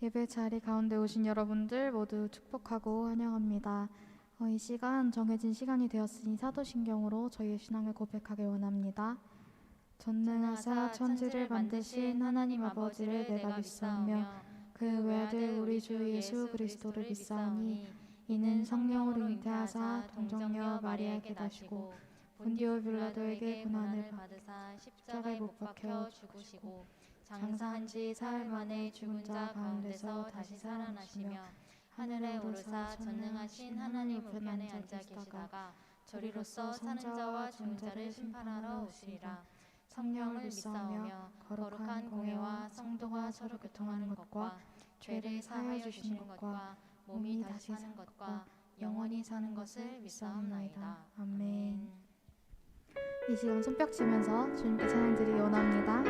예배 자리 가운데 오신 여러분들 모두 축복하고 환영합니다. 이 시간 정해진 시간이 되었으니 사도신경으로 저희의 신앙을 고백하길 원합니다. 전능하사 천지를 만드신 하나님 아버지를 내가 믿사오며 그 외아들 우리 주 예수 그리스도를 믿사오니 이는 성령으로 잉태하사 동정녀 마리아에게 나시고 본디오 빌라도에게 고난을 받으사 십자가에 못 박혀 죽으시고 장사한 지 사흘 만에 죽은 자 가운데서 다시 살아나시며 하늘에 오르사 전능하신 하나님 우편에 앉아 계시다가 저리로서 사는 자와 죽은 자를 심판하러 오시리라. 성령을 믿사오며 거룩한 공회와 성도가 서로 교통하는 것과 죄를 사하여 주시는 것과 몸이 다시 사는 것과 영원히 사는 것을 믿사옵나이다. 아멘. 이 시간 손뼉 치면서 주님께 찬양드리기 원합니다.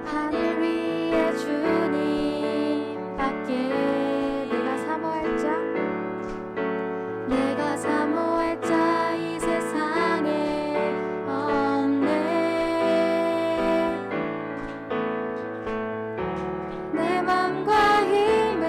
하늘 위에 주님 밖에 내가 사모할 자 이 세상에 없네. 내 맘과 힘을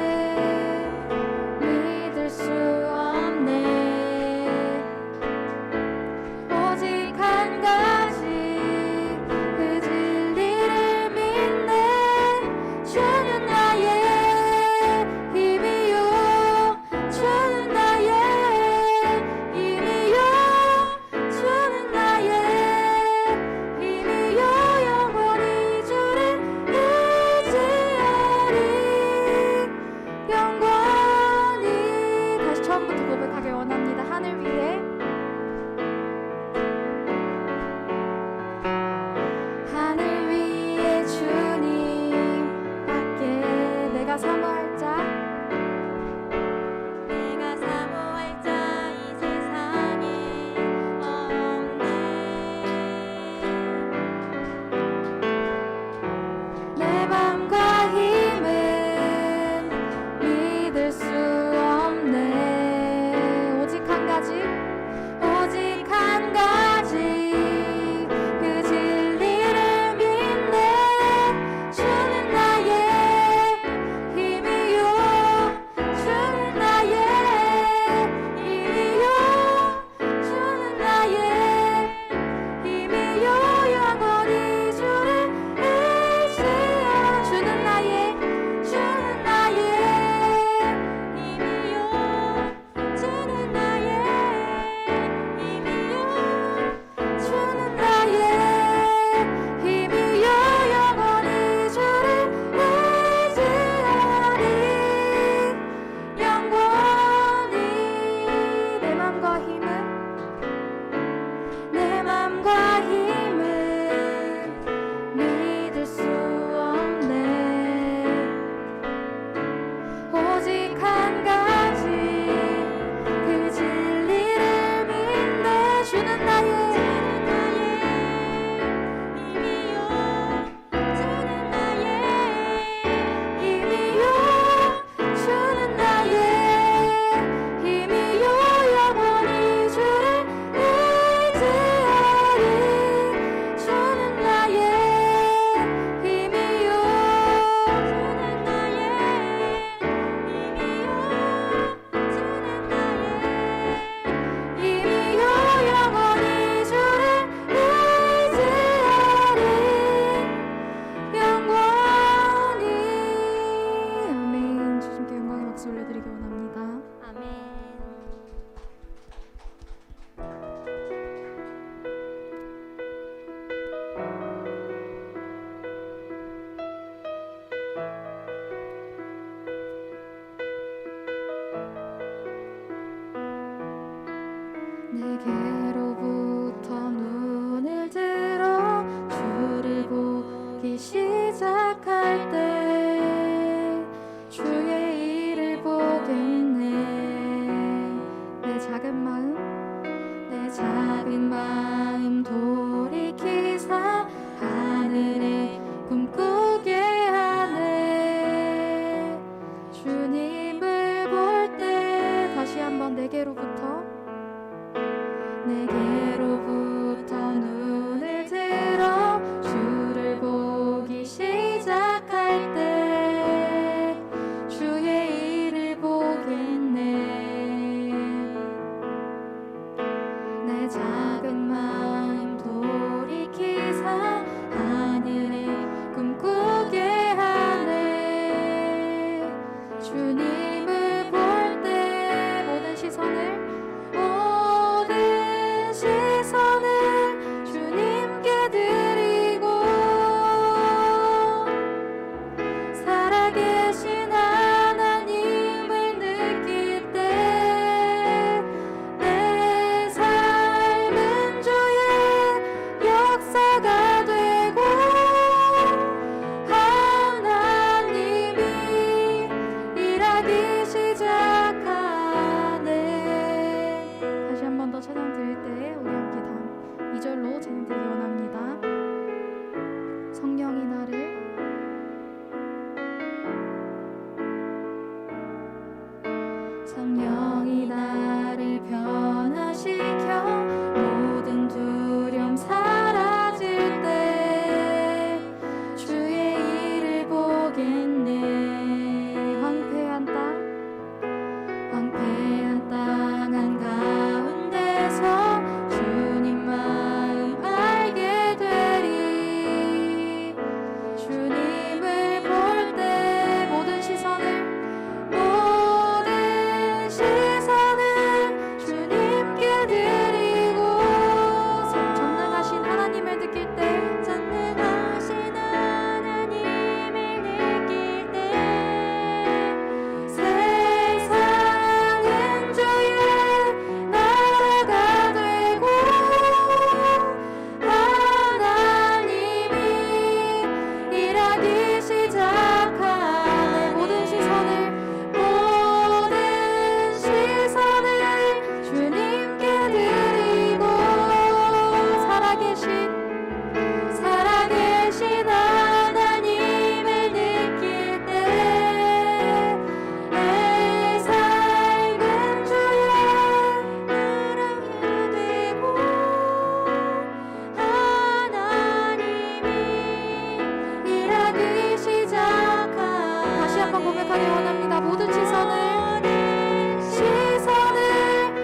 나라가 되고 하나님이 일하기 시작하네. 다시 한 번 더 찬양 드릴 때 우리 함께 다음 2절로 찬양드리기 원합니다. 성령이 나를 변화시켜 모든 두려움 사라질 때 주의 일을 보겠네. 황폐한 땅 한가운데서 주님 마음 알게 되리. 주님을 볼 때 모든 시선을 주님께 드리고 전능하신 하나님을 느낄 때 세상은 주의 나라가 되고 하나님이 일하기 시작하네. 모든 시선을 주님께 드리고 살아계신 하나님을 느낄 때 내 삶은 주의 나라가 되고 하나님이 일하기 시작하네. 다시 한번 고백하기 원합니다. 모든 시선을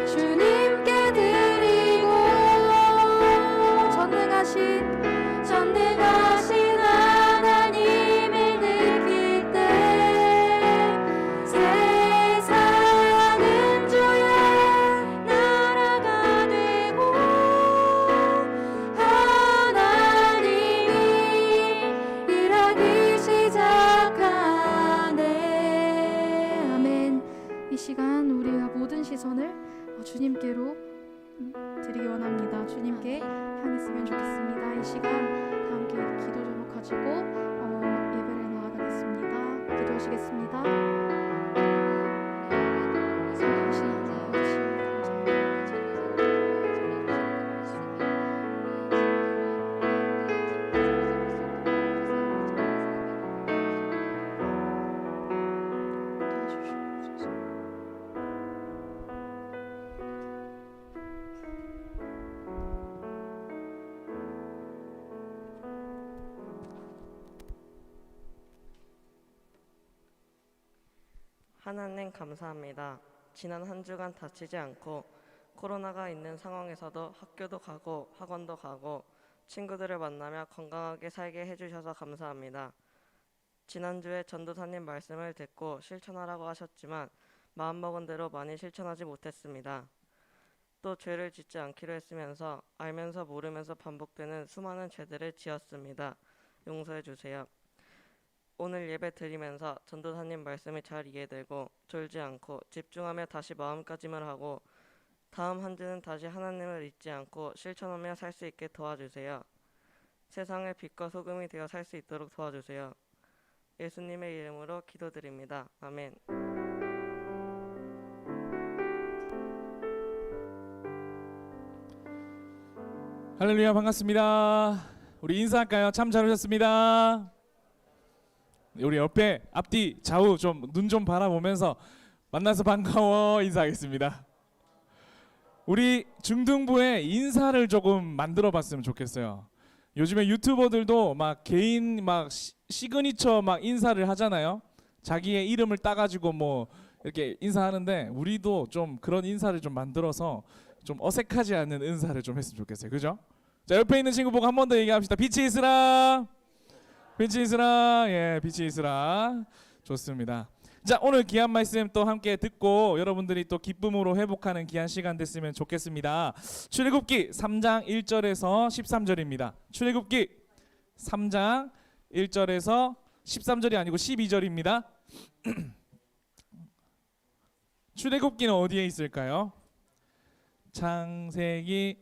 주님께 드리고 전능하신 하나님을 느낄 때 세상은 주의 나라가 되고 하나님이 일하기 시작하네. 아멘. 이 시간 우리가 모든 시선을 주님께로 드리기 원합니다. 주님께 향했으면 좋겠습니다. 이 시간 다 함께 기도 제목 가지고 예배를 나아가겠습니다. 기도하시겠습니다. 하나님 감사합니다. 지난 한 주간 다치지 않고 코로나가 있는 상황에서도 학교도 가고 학원도 가고 친구들을 만나며 건강하게 살게 해주셔서 감사합니다. 지난주에 전도사님 말씀을 듣고 실천하라고 하셨지만 마음먹은 대로 많이 실천하지 못했습니다. 또 죄를 짓지 않기로 했으면서 알면서 모르면서 반복되는 수많은 죄들을 지었습니다. 용서해 주세요. 오늘 예배 드리면서 전도사님 말씀이 잘 이해되고 졸지 않고 집중하며 다시 마음가짐을 하고 다음 한 주는 다시 하나님을 잊지 않고 실천하며 살 수 있게 도와주세요. 세상의 빛과 소금이 되어 살 수 있도록 도와주세요. 예수님의 이름으로 기도드립니다. 아멘. 할렐루야, 반갑습니다. 우리 인사할까요? 참 잘 오셨습니다. 우리 옆에 앞뒤 좌우 좀 눈 좀 바라보면서 만나서 반가워 인사하겠습니다. 우리 중등부에 인사를 조금 만들어 봤으면 좋겠어요. 요즘에 유튜버들도 막 개인 막 시그니처 막 인사를 하잖아요. 자기의 이름을 따가지고 뭐 이렇게 인사하는데 우리도 좀 그런 인사를 좀 만들어서 좀 어색하지 않은 인사를 좀 했으면 좋겠어요. 그죠? 자, 옆에 있는 친구 보고 한 번 더 얘기합시다. 빛이 있으라. 빛이 있으라. 예, 빛이 있으라. 좋습니다. 자, 오늘 귀한 말씀 또 함께 듣고 여러분들이 또 기쁨으로 회복하는 귀한 시간 됐으면 좋겠습니다. 출애굽기 3장 1절에서 13절입니다. 출애굽기 3장 1절에서 13절이 아니고 12절입니다. 출애굽기는 어디에 있을까요? 창세기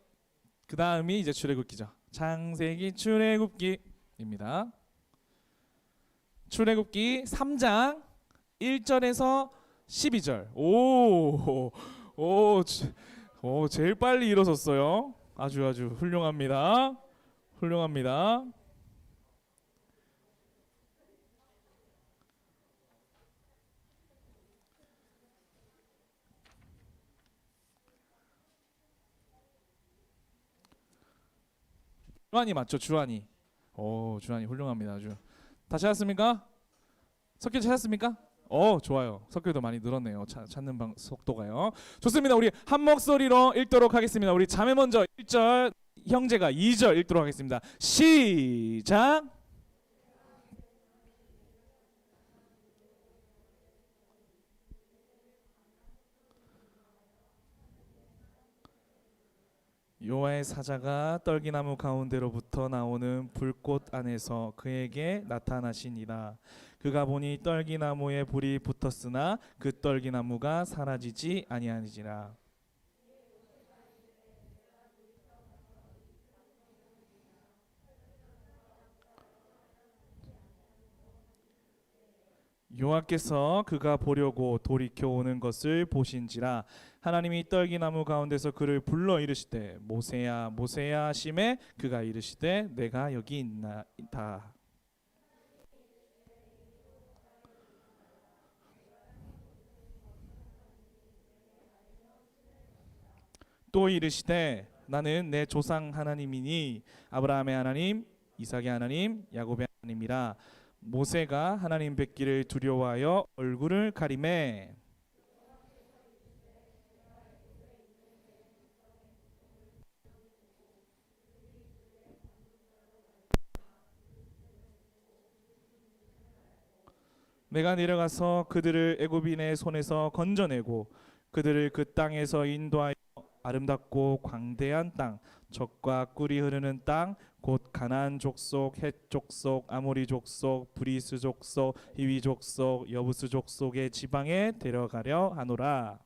그 다음이 이제 출애굽기죠. 창세기 출애굽기입니다. 출애굽기 3장 1절에서 12절. 제일 빨리 일어섰어요. 아주 훌륭합니다. 훌륭합니다. 주한이 맞죠? 주한이. 주한이 훌륭합니다. 아주. 다 찾았습니까? 석길 찾았습니까? 좋아요. 석길도 많이 늘었네요. 찾는 속도가요. 좋습니다. 우리 한 목소리로 읽도록 하겠습니다. 우리 자매 먼저 1절, 형제가 2절 읽도록 하겠습니다. 시작. 여호와의 사자가 떨기나무 가운데로부터 나오는 불꽃 안에서 그에게 나타나시니라. 그가 보니 떨기나무에 불이 붙었으나 그 떨기나무가 사라지지 아니하니라. 여호와께서 그가 보려고 돌이켜 오는 것을 보신지라. 하나님이 떨기나무 가운데서 그를 불러 이르시되 모세야 모세야 하심에 그가 이르시되 내가 여기 있나이다. 또 이르시되 나는 내 조상 하나님이니 아브라함의 하나님 이삭의 하나님 야곱의 하나님이라. 모세가 하나님 뵙기를 두려워하여 얼굴을 가리매 내가 내려가서 그들을 애굽인의 손에서 건져내고 그들을 그 땅에서 인도하여 아름답고 광대한 땅, 젖과 꿀이 흐르는 땅, 곧 가나안 족속, 헷 족속, 아모리 족속, 브리스 족속, 히위 족속, 여부스 족속의 지방에 데려가려 하노라.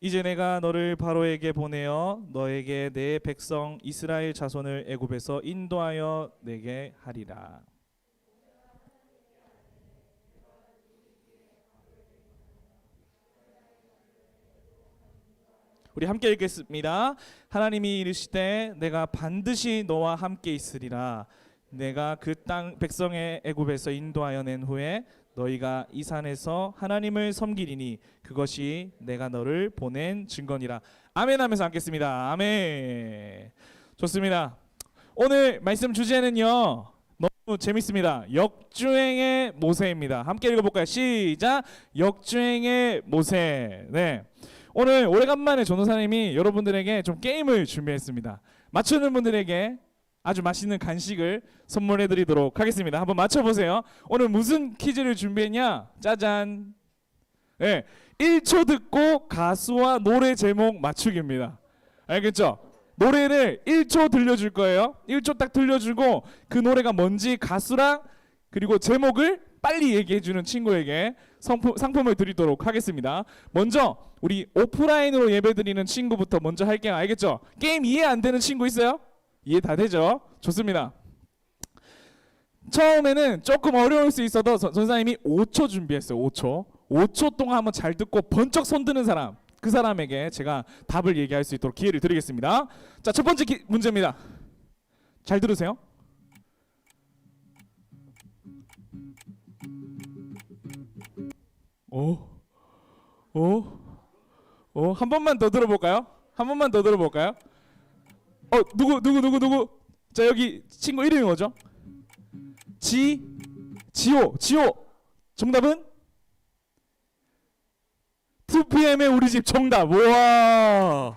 이제 내가 너를 바로에게 보내어 너에게 내 백성 이스라엘 자손을 애굽에서 인도하여 내게 하리라. 우리 함께 읽겠습니다. 하나님이 이르시되 내가 반드시 너와 함께 있으리라. 내가 그 땅 백성의 애굽에서 인도하여 낸 후에 너희가 이 산에서 하나님을 섬기리니 그것이 내가 너를 보낸 증거니라. 아멘 하면서 앉겠습니다. 아멘. 좋습니다. 오늘 말씀 주제는요 너무 재밌습니다. 역주행의 모세입니다. 함께 읽어볼까요? 시작. 역주행의 모세. 네. 오늘 오래간만에 전도사님이 여러분들에게 좀 게임을 준비했습니다. 맞추는 분들에게 아주 맛있는 간식을 선물해드리도록 하겠습니다. 한번 맞춰보세요. 오늘 무슨 퀴즈를 준비했냐? 짜잔. 네, 1초 듣고 가수와 노래 제목 맞추기입니다. 알겠죠? 노래를 1초 들려줄 거예요. 1초 딱 들려주고 그 노래가 뭔지 가수랑 그리고 제목을 빨리 얘기해주는 친구에게 상품을 드리도록 하겠습니다. 먼저 우리 오프라인으로 예배드리는 친구부터 먼저 할게요. 알겠죠? 게임 이해 안 되는 친구 있어요? 이해 다 되죠? 좋습니다. 처음에는 조금 어려울 수 있어도 전사님이 5초 준비했어요. 5초 동안 한번 잘 듣고 번쩍 손 드는 사람, 그 사람에게 제가 답을 얘기할 수 있도록 기회를 드리겠습니다. 자, 첫 번째 문제입니다. 잘 들으세요. 한 번만 더 들어볼까요? 한 번만 더 들어볼까요? 누구? 자, 여기 친구 이름이 뭐죠? 지호. 정답은? 2PM의 우리 집 정답. 와,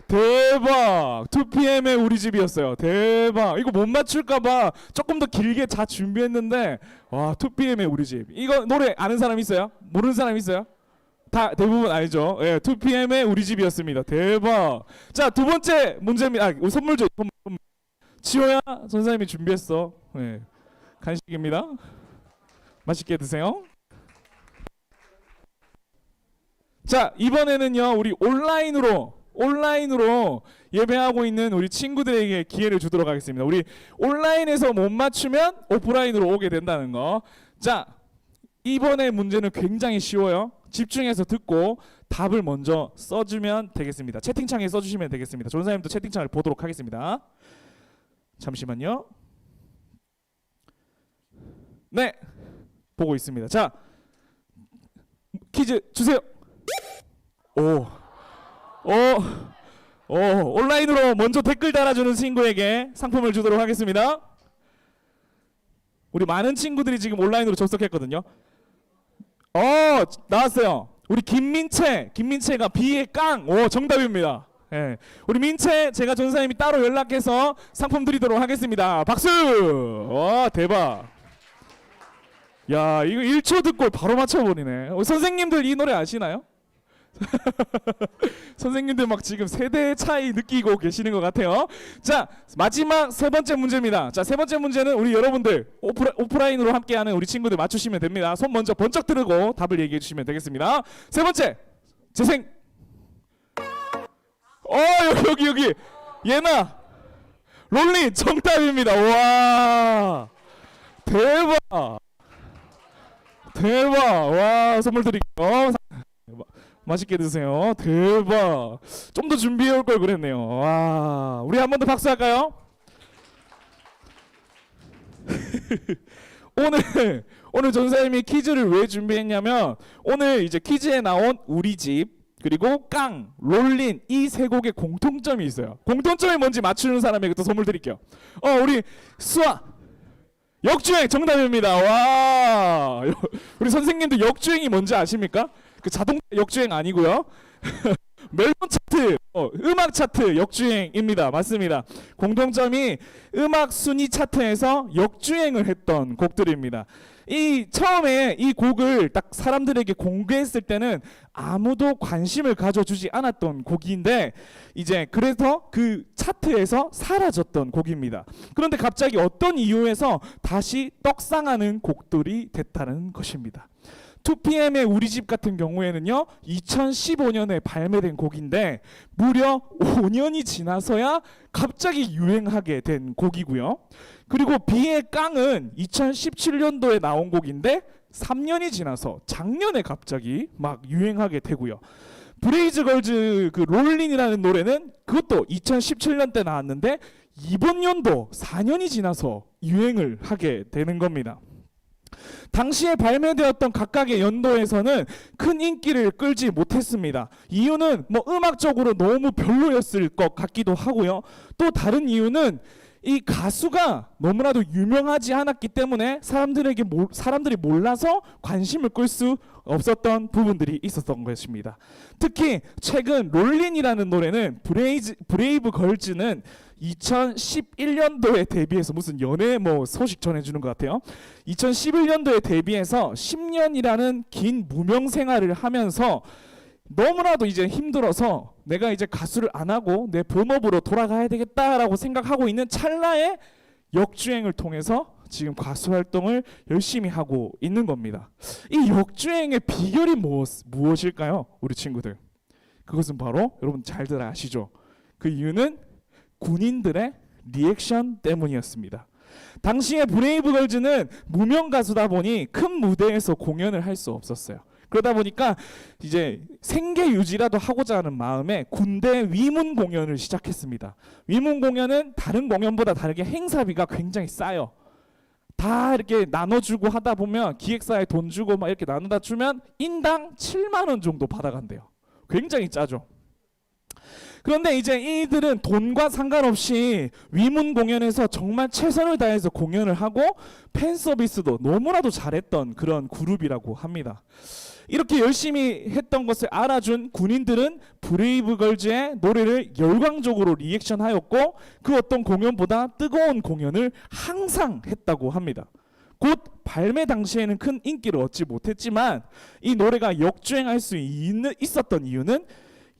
대박. 2PM의 우리 집이었어요. 대박. 이거 못 맞출까봐 조금 더 길게 다 준비했는데, 와, 2PM의 우리 집. 이거 노래 아는 사람 있어요? 모르는 사람 있어요? 다 대부분 알죠? 예, 2PM의 우리 집이었습니다. 대박. 자, 두 번째 문제입니다. 선물 줘. 지호야, 선생님이 준비했어. 예, 간식입니다. 맛있게 드세요. 자, 이번에는요 우리 온라인으로 예배하고 있는 우리 친구들에게 기회를 주도록 하겠습니다. 우리 온라인에서 못 맞추면 오프라인으로 오게 된다는 거. 자, 이번에 문제는 굉장히 쉬워요. 집중해서 듣고 답을 먼저 써주면 되겠습니다. 채팅창에 써주시면 되겠습니다. 전사님도 채팅창을 보도록 하겠습니다. 잠시만요. 네, 보고 있습니다. 자, 퀴즈 주세요. 온라인으로 먼저 댓글 달아주는 친구에게 상품을 주도록 하겠습니다. 우리 많은 친구들이 지금 온라인으로 접속했거든요. 나왔어요. 우리 김민채가 B의 깡. 정답입니다. 예. 우리 민채 제가 전사님이 따로 연락해서 상품 드리도록 하겠습니다. 박수. 와, 대박. 야, 이거 1초 듣고 바로 맞춰버리네. 선생님들 이 노래 아시나요? 선생님들 막 지금 세대 차이 느끼고 계시는 것 같아요. 자, 마지막 세 번째 문제입니다. 자, 세 번째 문제는 우리 여러분들 오프라인으로 함께하는 우리 친구들 맞추시면 됩니다. 손 먼저 번쩍 들고 답을 얘기해 주시면 되겠습니다. 세 번째, 재생. 여기 예나 롤리 정답입니다. 와, 대박. 와, 선물 드릴게요. 맛있게 드세요. 대박. 좀 더 준비해 올 걸 그랬네요. 와, 우리 한 번 더 박수 할까요? 오늘 전사님이 퀴즈를 왜 준비했냐면 오늘 이제 퀴즈에 나온 우리 집 그리고 깡, 롤린 이 세 곡의 공통점이 있어요. 공통점이 뭔지 맞추는 사람에게 또 선물 드릴게요. 우리 수아 역주행 정답입니다. 와, 우리 선생님도 역주행이 뭔지 아십니까? 그 자동차 역주행 아니고요. 멜론 차트, 음악 차트 역주행입니다. 맞습니다. 공통점이 음악 순위 차트에서 역주행을 했던 곡들입니다. 처음에 이 곡을 딱 사람들에게 공개했을 때는 아무도 관심을 가져주지 않았던 곡인데 이제 그래서 그 차트에서 사라졌던 곡입니다. 그런데 갑자기 어떤 이유에서 다시 떡상하는 곡들이 됐다는 것입니다. 2PM의 우리 집 같은 경우에는요 2015년에 발매된 곡인데 무려 5년이 지나서야 갑자기 유행하게 된 곡이고요. 그리고 비의 깡은 2017년도에 나온 곡인데 3년이 지나서 작년에 갑자기 막 유행하게 되고요. 브레이즈 걸즈 그 롤린이라는 노래는 그것도 2017년 때 나왔는데 이번 연도 4년이 지나서 유행을 하게 되는 겁니다. 당시에 발매되었던 각각의 연도에서는 큰 인기를 끌지 못했습니다. 이유는 뭐 음악적으로 너무 별로였을 것 같기도 하고요. 또 다른 이유는 이 가수가 너무나도 유명하지 않았기 때문에 사람들이 몰라서 관심을 끌 수 없었던 부분들이 있었던 것입니다. 특히 최근 롤린이라는 노래는 브레이브 걸즈는 2011년도에 데뷔해서 무슨 연애 소식 전해주는 것 같아요. 2011년도에 데뷔해서 10년이라는 긴 무명 생활을 하면서 너무나도 이제 힘들어서 내가 이제 가수를 안 하고 내 본업으로 돌아가야 되겠다라고 생각하고 있는 찰나에 역주행을 통해서 지금 가수 활동을 열심히 하고 있는 겁니다. 이 역주행의 비결이 무엇일까요? 우리 친구들. 그것은 바로 여러분 잘들 아시죠? 그 이유는 군인들의 리액션 때문이었습니다. 당시에 브레이브걸즈는 무명 가수다 보니 큰 무대에서 공연을 할 수 없었어요. 그러다 보니까 이제 생계 유지라도 하고자 하는 마음에 군대 위문 공연을 시작했습니다. 위문 공연은 다른 공연보다 다르게 행사비가 굉장히 싸요. 다 이렇게 나눠주고 하다 보면 기획사에 돈 주고 막 이렇게 나누다 주면 인당 7만 원 정도 받아간대요. 굉장히 짜죠. 그런데 이제 이들은 돈과 상관없이 위문 공연에서 정말 최선을 다해서 공연을 하고 팬 서비스도 너무나도 잘했던 그런 그룹이라고 합니다. 이렇게 열심히 했던 것을 알아준 군인들은 브레이브걸즈의 노래를 열광적으로 리액션하였고 그 어떤 공연보다 뜨거운 공연을 항상 했다고 합니다. 곧 발매 당시에는 큰 인기를 얻지 못했지만 이 노래가 역주행할 수 있었던 이유는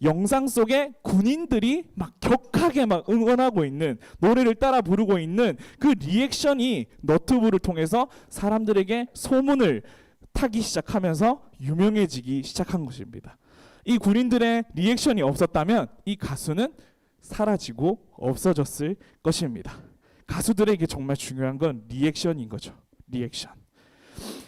영상 속에 군인들이 막 격하게 막 응원하고 있는 노래를 따라 부르고 있는 그 리액션이 너튜브를 통해서 사람들에게 소문을 타기 시작하면서 유명해지기 시작한 것입니다. 이 군인들의 리액션이 없었다면 이 가수는 사라지고 없어졌을 것입니다. 가수들에게 정말 중요한 건 리액션인 거죠. 리액션.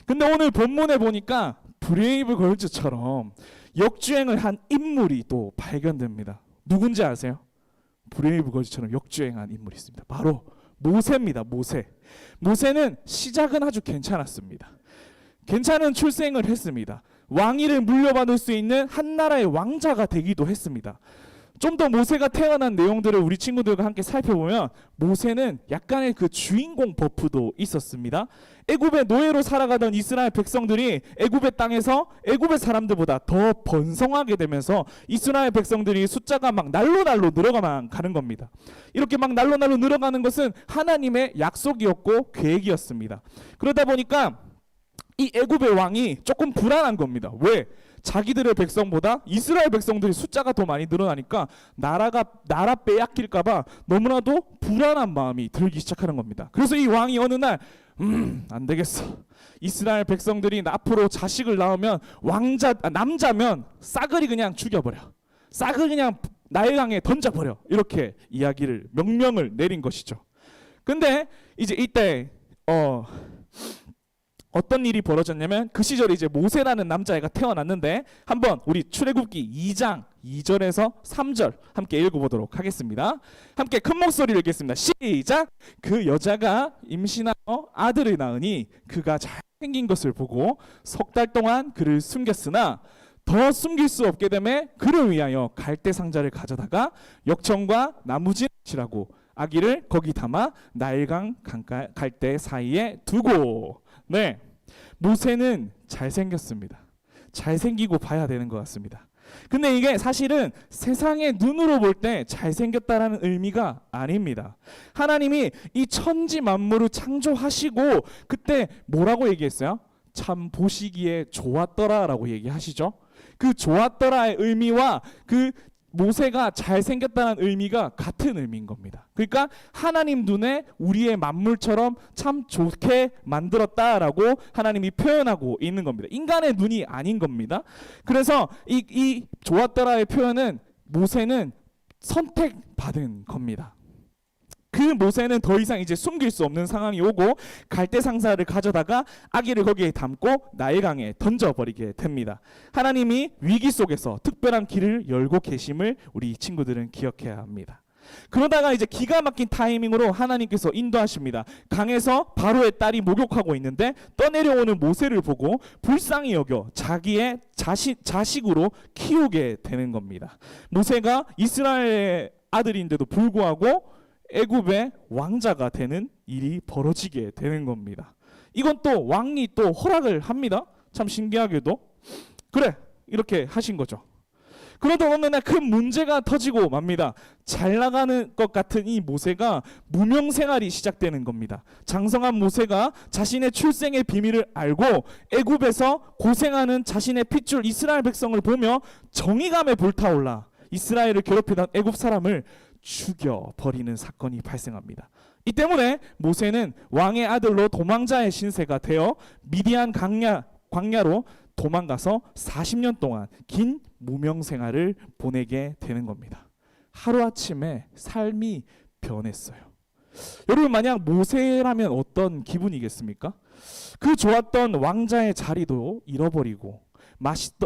근데 오늘 본문에 보니까 브레이브 걸즈처럼 역주행을 한 인물이 또 발견됩니다. 누군지 아세요? 브레이브 걸즈처럼 역주행한 인물이 있습니다. 바로 모세입니다. 모세는 시작은 아주 괜찮았습니다. 괜찮은 출생을 했습니다. 왕위를 물려받을 수 있는 한 나라의 왕자가 되기도 했습니다. 좀 더 모세가 태어난 내용들을 우리 친구들과 함께 살펴보면 모세는 약간의 그 주인공 버프도 있었습니다. 애굽의 노예로 살아가던 이스라엘 백성들이 애굽의 땅에서 애굽의 사람들보다 더 번성하게 되면서 이스라엘 백성들이 숫자가 막 날로 늘어가만 가는 겁니다. 이렇게 막 날로 늘어가는 것은 하나님의 약속이었고 계획이었습니다. 그러다 보니까 이 애굽의 왕이 조금 불안한 겁니다. 왜? 자기들의 백성보다 이스라엘 백성들이 숫자가 더 많이 늘어나니까 나라 빼앗길까봐 너무나도 불안한 마음이 들기 시작하는 겁니다. 그래서 이 왕이 어느 날 안 되겠어. 이스라엘 백성들이 앞으로 자식을 낳으면 남자면 싸그리 그냥 죽여버려. 싸그리 그냥 나일강에 던져버려. 이렇게 명령을 내린 것이죠. 근데 이제 이때 어떤 일이 벌어졌냐면 그 시절에 이제 모세라는 남자애가 태어났는데 한번 우리 출애굽기 2장 2절에서 3절 함께 읽어보도록 하겠습니다. 함께 큰 목소리로 읽겠습니다. 시작! 그 여자가 임신하여 아들을 낳으니 그가 잘생긴 것을 보고 석 달 동안 그를 숨겼으나 더 숨길 수 없게 되매 그를 위하여 갈대 상자를 가져다가 역청과 나무진이라고 아기를 거기 담아 나일강 갈대 사이에 두고. 네, 모세는 잘생겼습니다. 잘생기고 봐야 되는 것 같습니다. 근데 이게 사실은 세상의 눈으로 볼 때 잘생겼다라는 의미가 아닙니다. 하나님이 이 천지 만물을 창조하시고 그때 뭐라고 얘기했어요? 참 보시기에 좋았더라라고 얘기하시죠. 그 좋았더라의 의미와 그 모세가 잘생겼다는 의미가 같은 의미인 겁니다. 그러니까 하나님 눈에 우리의 만물처럼 참 좋게 만들었다라고 하나님이 표현하고 있는 겁니다. 인간의 눈이 아닌 겁니다. 그래서 이 좋았더라의 표현은 모세는 선택받은 겁니다. 그 모세는 더 이상 이제 숨길 수 없는 상황이 오고 갈대 상자를 가져다가 아기를 거기에 담고 나일강에 던져버리게 됩니다. 하나님이 위기 속에서 특별한 길을 열고 계심을 우리 친구들은 기억해야 합니다. 그러다가 이제 기가 막힌 타이밍으로 하나님께서 인도하십니다. 강에서 바로의 딸이 목욕하고 있는데 떠내려오는 모세를 보고 불쌍히 여겨 자기의 자식으로 키우게 되는 겁니다. 모세가 이스라엘의 아들인데도 불구하고 애굽의 왕자가 되는 일이 벌어지게 되는 겁니다. 이건 또 왕이 또 허락을 합니다. 참 신기하게도. 그래, 이렇게 하신 거죠. 그러다 어느 날 큰 문제가 터지고 맙니다. 잘 나가는 것 같은 이 모세가 무명 생활이 시작되는 겁니다. 장성한 모세가 자신의 출생의 비밀을 알고 애굽에서 고생하는 자신의 핏줄 이스라엘 백성을 보며 정의감에 불타올라 이스라엘을 괴롭히던 애굽 사람을 죽여버리는 사건이 발생합니다. 이 때문에 모세는 왕의 아들로 도망자의 신세가 되어 미디안 광야로 도망가서 40년 동안 긴 무명 생활을 보내게 되는 겁니다. 하루아침에 삶이 변했어요. 여러분, 만약 모세라면 어떤 기분이겠습니까? 그 좋았던 왕자의 자리도 잃어버리고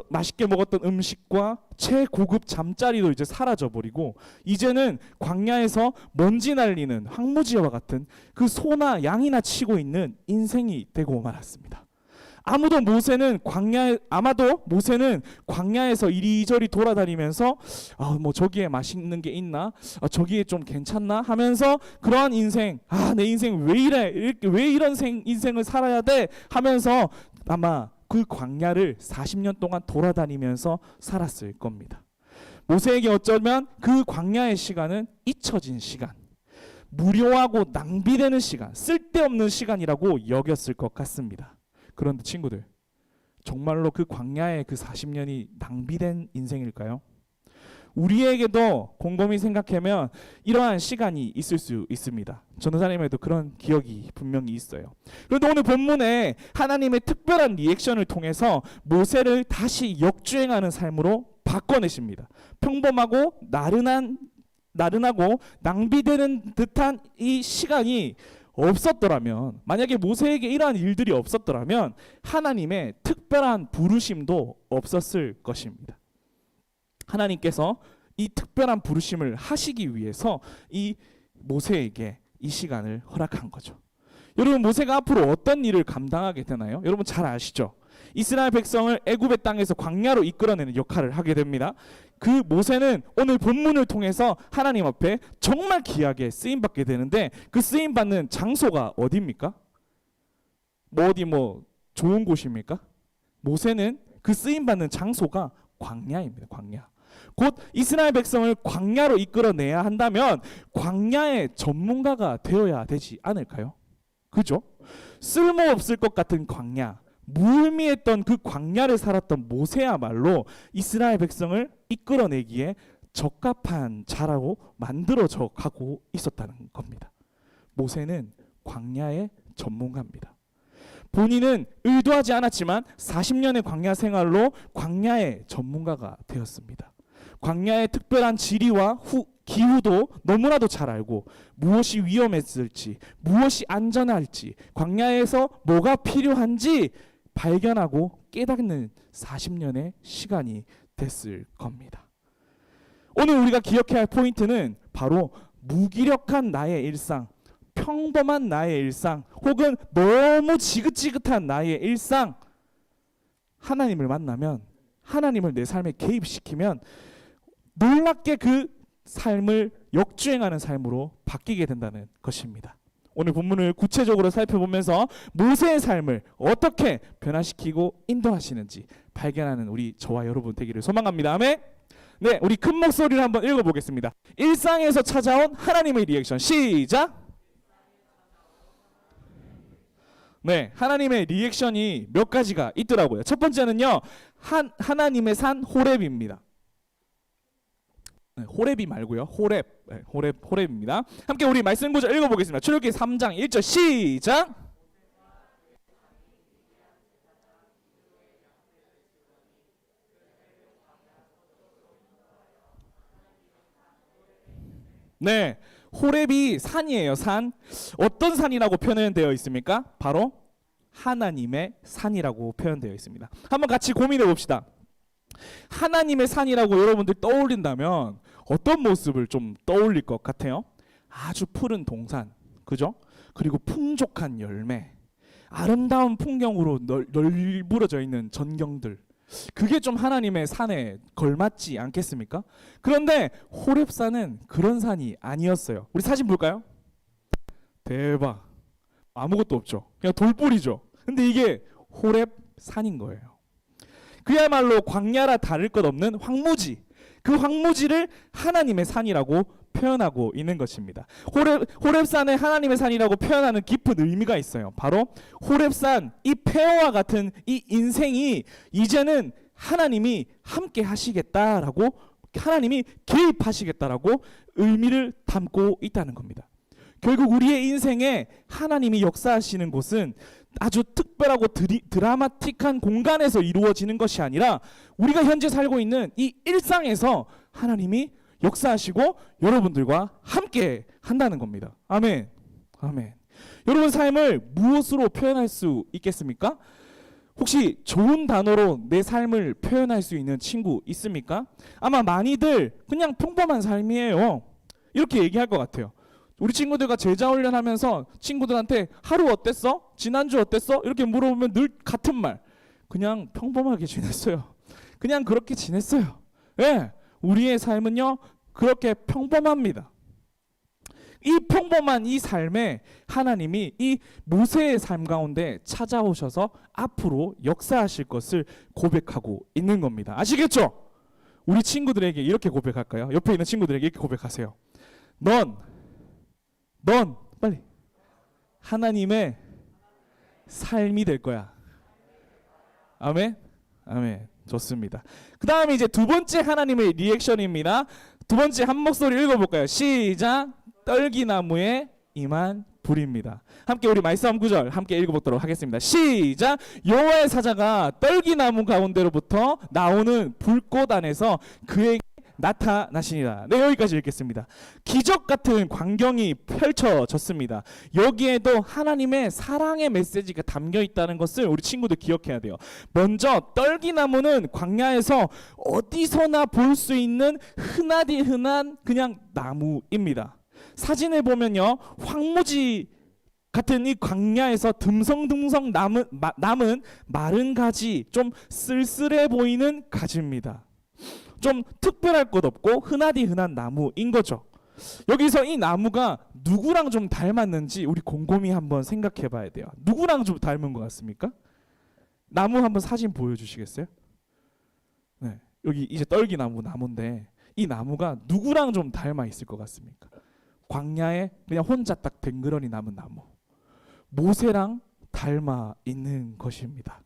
맛있게 먹었던 음식과 최고급 잠자리도 이제 사라져버리고 이제는 광야에서 먼지 날리는 황무지와 같은 그 소나 양이나 치고 있는 인생이 되고 말았습니다. 아마도 모세는 광야에서 이리저리 돌아다니면서 뭐 저기에 맛있는 게 있나? 저기에 좀 괜찮나? 하면서 그러한 인생, 내 인생 왜 이래? 왜 이런 인생을 살아야 돼? 하면서 아마 그 광야를 40년 동안 돌아다니면서 살았을 겁니다. 모세에게 어쩌면 그 광야의 시간은 잊혀진 시간, 무료하고 낭비되는 시간, 쓸데없는 시간이라고 여겼을 것 같습니다. 그런데 친구들, 정말로 그 광야의 그 40년이 낭비된 인생일까요? 우리에게도 곰곰이 생각하면 이러한 시간이 있을 수 있습니다. 전도사님에도 그런 기억이 분명히 있어요. 그런데 오늘 본문에 하나님의 특별한 리액션을 통해서 모세를 다시 역주행하는 삶으로 바꿔내십니다. 평범하고 나른하고 낭비되는 듯한 이 시간이 없었더라면, 만약에 모세에게 이러한 일들이 없었더라면 하나님의 특별한 부르심도 없었을 것입니다. 하나님께서 이 특별한 부르심을 하시기 위해서 이 모세에게 이 시간을 허락한 거죠. 여러분, 모세가 앞으로 어떤 일을 감당하게 되나요? 여러분 잘 아시죠? 이스라엘 백성을 애굽의 땅에서 광야로 이끌어내는 역할을 하게 됩니다. 그 모세는 오늘 본문을 통해서 하나님 앞에 정말 귀하게 쓰임받게 되는데, 그 쓰임받는 장소가 어디입니까? 어디 좋은 곳입니까? 모세는 그 쓰임받는 장소가 광야입니다. 광야. 곧 이스라엘 백성을 광야로 이끌어내야 한다면 광야의 전문가가 되어야 되지 않을까요? 그죠? 쓸모없을 것 같은 광야, 무의미했던 그 광야를 살았던 모세야말로 이스라엘 백성을 이끌어내기에 적합한 자라고 만들어져 가고 있었다는 겁니다. 모세는 광야의 전문가입니다. 본인은 의도하지 않았지만 40년의 광야 생활로 광야의 전문가가 되었습니다. 광야의 특별한 지리와 기후도 너무나도 잘 알고, 무엇이 위험했을지, 무엇이 안전할지, 광야에서 뭐가 필요한지 발견하고 깨닫는 40년의 시간이 됐을 겁니다. 오늘 우리가 기억해야 할 포인트는 바로 무기력한 나의 일상, 평범한 나의 일상, 혹은 너무 지긋지긋한 나의 일상, 하나님을 만나면, 하나님을 내 삶에 개입시키면 놀랍게 그 삶을 역주행하는 삶으로 바뀌게 된다는 것입니다. 오늘 본문을 구체적으로 살펴보면서 모세의 삶을 어떻게 변화시키고 인도하시는지 발견하는 우리 저와 여러분 되기를 소망합니다. 아멘. 네, 우리 큰 목소리로 한번 읽어보겠습니다. 일상에서 찾아온 하나님의 리액션. 시작. 네, 하나님의 리액션이 몇 가지가 있더라고요. 첫 번째는요, 하나님의 산 호렙입니다. 네, 호렙이 말고요, 호렙. 네, 호렙입니다. 함께 우리 말씀 구절 읽어보겠습니다. 출애굽기 3장 1절 시작. 네, 호렙이 산이에요. 산. 어떤 산이라고 표현되어 있습니까? 바로 하나님의 산이라고 표현되어 있습니다. 한번 같이 고민해 봅시다. 하나님의 산이라고 여러분들 떠올린다면 어떤 모습을 좀 떠올릴 것 같아요? 아주 푸른 동산, 그죠? 그리고 풍족한 열매, 아름다운 풍경으로 널브러져 있는 전경들, 그게 좀 하나님의 산에 걸맞지 않겠습니까? 그런데 호렙산은 그런 산이 아니었어요. 우리 사진 볼까요? 대박, 아무것도 없죠. 그냥 돌뿌리죠. 근데 이게 호렙산인 거예요. 그야말로 광야라 다를 것 없는 황무지, 그 황무지를 하나님의 산이라고 표현하고 있는 것입니다. 호렙산을 하나님의 산이라고 표현하는 깊은 의미가 있어요. 바로 호렙산, 이 폐허와 같은 이 인생이 이제는 하나님이 함께 하시겠다라고, 하나님이 개입하시겠다라고 의미를 담고 있다는 겁니다. 결국 우리의 인생에 하나님이 역사하시는 곳은 아주 특별하고 드라마틱한 공간에서 이루어지는 것이 아니라 우리가 현재 살고 있는 이 일상에서 하나님이 역사하시고 여러분들과 함께 한다는 겁니다. 아멘. 아멘. 여러분 삶을 무엇으로 표현할 수 있겠습니까? 혹시 좋은 단어로 내 삶을 표현할 수 있는 친구 있습니까? 아마 많이들 그냥 평범한 삶이에요, 이렇게 얘기할 것 같아요. 우리 친구들과 제자 훈련하면서 친구들한테 하루 어땠어? 지난주 어땠어? 이렇게 물어보면 늘 같은 말, 그냥 평범하게 지냈어요. 그냥 그렇게 지냈어요. 예, 우리의 삶은요 그렇게 평범합니다. 이 평범한 이 삶에 하나님이 이 모세의 삶 가운데 찾아오셔서 앞으로 역사하실 것을 고백하고 있는 겁니다. 아시겠죠? 우리 친구들에게 이렇게 고백할까요? 옆에 있는 친구들에게 이렇게 고백하세요. 넌 빨리 하나님의 삶이 될 거야. 아멘. 아멘. 좋습니다. 그 다음에 이제 두 번째 하나님의 리액션입니다. 두 번째 한 목소리 읽어볼까요? 시작. 떨기나무에 임한 불입니다. 함께 우리 말씀 한 구절 함께 읽어보도록 하겠습니다. 시작. 여호와의 사자가 떨기나무 가운데로부터 나오는 불꽃 안에서 그에게 나타나시니라. 네, 여기까지 읽겠습니다. 기적 같은 광경이 펼쳐졌습니다. 여기에도 하나님의 사랑의 메시지가 담겨 있다는 것을 우리 친구들 기억해야 돼요. 먼저 떨기나무는 광야에서 어디서나 볼 수 있는 흔하디 흔한 그냥 나무입니다. 사진을 보면요, 황무지 같은 이 광야에서 듬성듬성 남은 마른 가지, 좀 쓸쓸해 보이는 가지입니다. 좀 특별할 것 없고 흔하디 흔한 나무인 거죠. 여기서 이 나무가 누구랑 좀 닮았는지 우리 곰곰이 한번 생각해 봐야 돼요. 누구랑 좀 닮은 것 같습니까? 나무 한번 사진 보여주시겠어요? 네, 여기 이제 나무인데 이 나무가 누구랑 좀 닮아 있을 것 같습니까? 광야에 그냥 혼자 딱 댕그러니 남은 나무, 모세랑 닮아 있는 것입니다.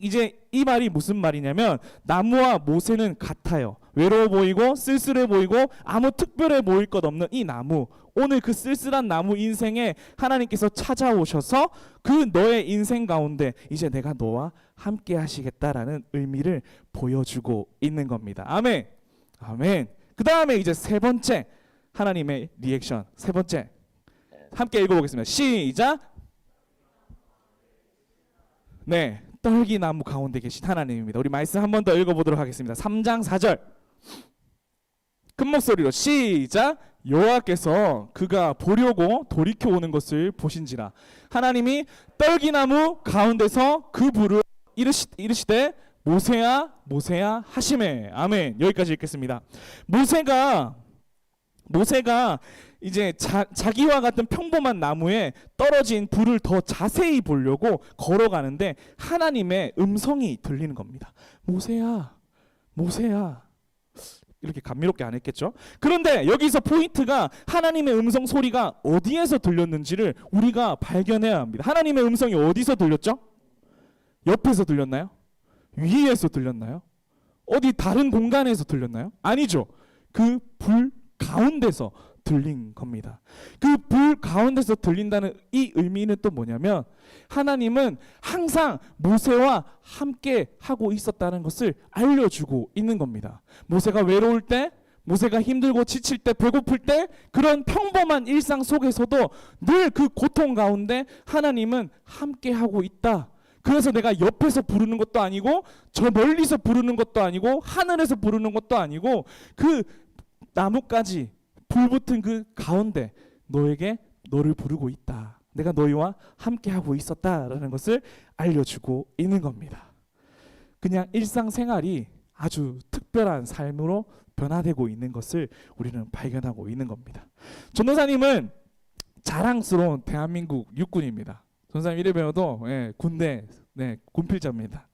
이제 이 말이 무슨 말이냐면 나무와 모세는 같아요. 외로워 보이고 쓸쓸해 보이고 아무 특별해 보일 것 없는 이 나무, 오늘 그 쓸쓸한 나무 인생에 하나님께서 찾아오셔서 그 너의 인생 가운데 이제 내가 너와 함께 하시겠다라는 의미를 보여주고 있는 겁니다. 아멘. 아멘. 그 다음에 이제 세 번째 하나님의 리액션, 세 번째 함께 읽어보겠습니다. 시작. 네, 떨기나무 가운데 계신 하나님입니다. 우리 말씀 한 번 더 읽어보도록 하겠습니다. 3장 4절 큰 목소리로 시작. 여호와께서 그가 보려고 돌이켜 오는 것을 보신지라. 하나님이 떨기나무 가운데서 그 불을 이르시되 모세야 모세야 하시매. 아멘. 여기까지 읽겠습니다. 모세가 이제 자기와 같은 평범한 나무에 떨어진 불을 더 자세히 보려고 걸어가는데 하나님의 음성이 들리는 겁니다. 모세야, 모세야. 이렇게 감미롭게 안 했겠죠? 그런데 여기서 포인트가 하나님의 음성 소리가 어디에서 들렸는지를 우리가 발견해야 합니다. 하나님의 음성이 어디서 들렸죠? 옆에서 들렸나요? 위에서 들렸나요? 어디 다른 공간에서 들렸나요? 아니죠. 그 불 가운데서 들린 겁니다. 그 불 가운데서 들린다는 이 의미는 또 뭐냐면 하나님은 항상 모세와 함께 하고 있었다는 것을 알려주고 있는 겁니다. 모세가 외로울 때, 모세가 힘들고 지칠 때, 배고플 때, 그런 평범한 일상 속에서도 늘 그 고통 가운데 하나님은 함께 하고 있다. 그래서 내가 옆에서 부르는 것도 아니고 저 멀리서 부르는 것도 아니고 하늘에서 부르는 것도 아니고 그 나뭇가지 불 붙은 그 가운데 너를 부르고 있다. 내가 너희와 함께하고 있었다라는 것을 알려주고 있는 겁니다. 그냥 일상생활이 아주 특별한 삶으로 변화되고 있는 것을 우리는 발견하고 있는 겁니다. 전도사님은 자랑스러운 대한민국 육군입니다. 전도사님 이래 배워도 군대 군필자입니다.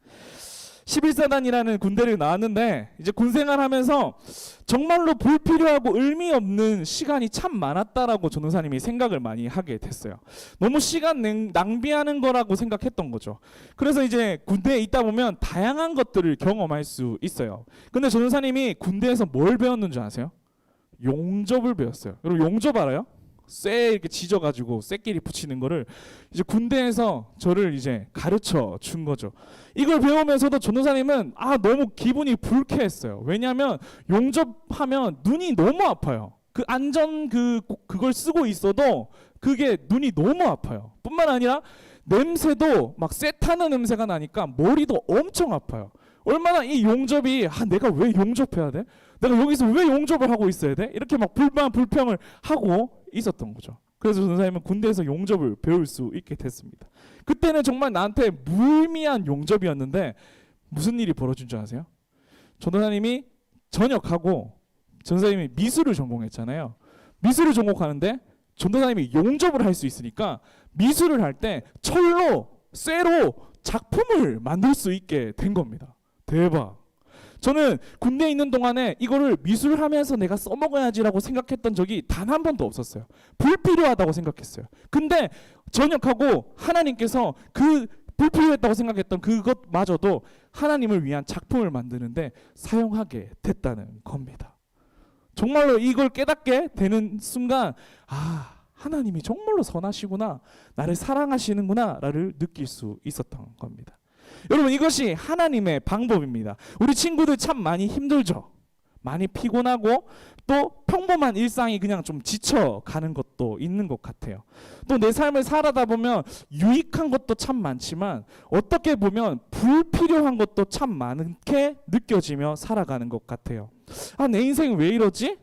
11사단이라는 군대를 나왔는데 이제 군생활하면서 정말로 불필요하고 의미 없는 시간이 참 많았다라고 전도사님이 생각을 많이 하게 됐어요. 너무 시간 낭비하는 거라고 생각했던 거죠. 그래서 이제 군대에 있다 보면 다양한 것들을 경험할 수 있어요. 근데 전도사님이 군대에서 뭘 배웠는 줄 아세요? 용접을 배웠어요. 여러분 용접 알아요? 쇠 이렇게 지져가지고 쇠끼리 붙이는 거를 이제 군대에서 저를 이제 가르쳐 준 거죠. 이걸 배우면서도 전도사님은 너무 기분이 불쾌했어요. 왜냐하면 용접하면 눈이 너무 아파요. 그 안전 그걸 쓰고 있어도 그게 눈이 너무 아파요. 뿐만 아니라 냄새도 막 쇠 타는 냄새가 나니까 머리도 엄청 아파요. 얼마나 이 용접이 내가 왜 용접해야 돼? 내가 여기서 왜 용접을 하고 있어야 돼? 이렇게 막 불평을 하고 있었던 거죠. 그래서 전도사님은 군대에서 용접을 배울 수 있게 됐습니다. 그때는 정말 나한테 무의미한 용접이었는데 무슨 일이 벌어진 줄 아세요? 전도사님이 전역하고 전도사님이 미술을 전공했잖아요. 미술을 전공하는데 전도사님이 용접을 할 수 있으니까 미술을 할 때 철로 쇠로 작품을 만들 수 있게 된 겁니다. 대박. 저는 군대에 있는 동안에 이거를 미술하면서 내가 써먹어야지라고 생각했던 적이 단 한 번도 없었어요. 불필요하다고 생각했어요. 근데 전역하고 하나님께서 그 불필요했다고 생각했던 그것마저도 하나님을 위한 작품을 만드는데 사용하게 됐다는 겁니다. 정말로 이걸 깨닫게 되는 순간 하나님이 정말로 선하시구나, 나를 사랑하시는구나를 느낄 수 있었던 겁니다. 여러분, 이것이 하나님의 방법입니다. 우리 친구들 참 많이 힘들죠. 많이 피곤하고 또 평범한 일상이 그냥 좀 지쳐가는 것도 있는 것 같아요. 또 내 삶을 살아다 보면 유익한 것도 참 많지만 어떻게 보면 불필요한 것도 참 많게 느껴지며 살아가는 것 같아요. 아, 내 인생 왜 이러지?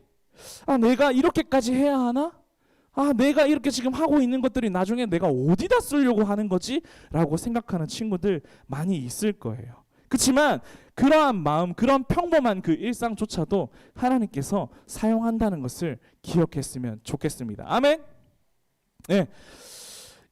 아, 내가 이렇게까지 해야 하나? 아, 내가 이렇게 지금 하고 있는 것들이 나중에 내가 어디다 쓰려고 하는 거지? 라고 생각하는 친구들 많이 있을 거예요. 그렇지만 그러한 마음, 그런 평범한 그 일상조차도 하나님께서 사용한다는 것을 기억했으면 좋겠습니다. 아멘. 네.